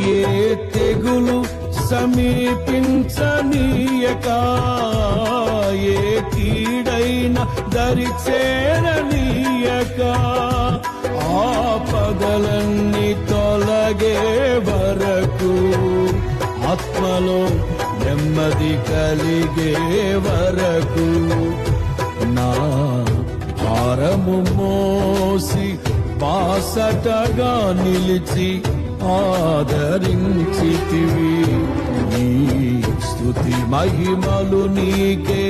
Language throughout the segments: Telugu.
ఏ తెగులు సమీపించనీయక, ఏ కీడైన దరి చేరనీయక, ఆపదలన్నీ తొలగే వరకు, ఆత్మలో నెమ్మది కలిగే వరకు, నా భారము మోసి బాసటగా నిలిచి ఆదరించితివి. నీ స్తుతి మహిమలు నీకే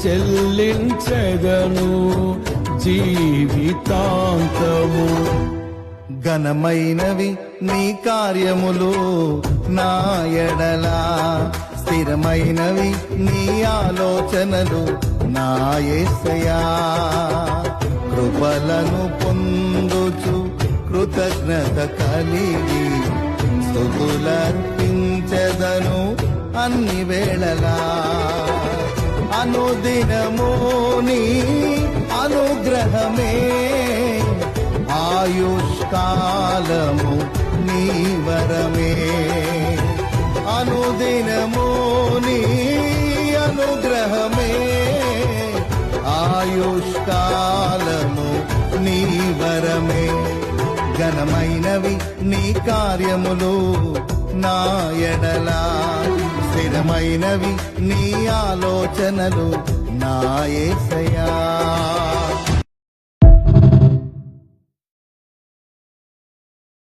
చెల్లించెదను జీవితాంతము. ఘనమైనవి నీ కార్యములు నా ఎడలా, స్థిరమైనవి నీ ఆలోచనలు నా యేసయ్యా. కృపలను పొందుచు కృతజ్ఞత కలిగి స్తుతులర్పించెదను అన్ని వేళలా. అనుదినము నీ అనుగ్రహమే, ఆయుష్కాలము నీ వరమే. అనుదినము నీ అనుగ్రహమే, ఆయుష్కాలము నీ వరమే. ఘనమైనవి నీ కార్యములు నా ఎడలా, స్థిరమైనవి నీ ఆలోచనలు నా యేసయ్యా.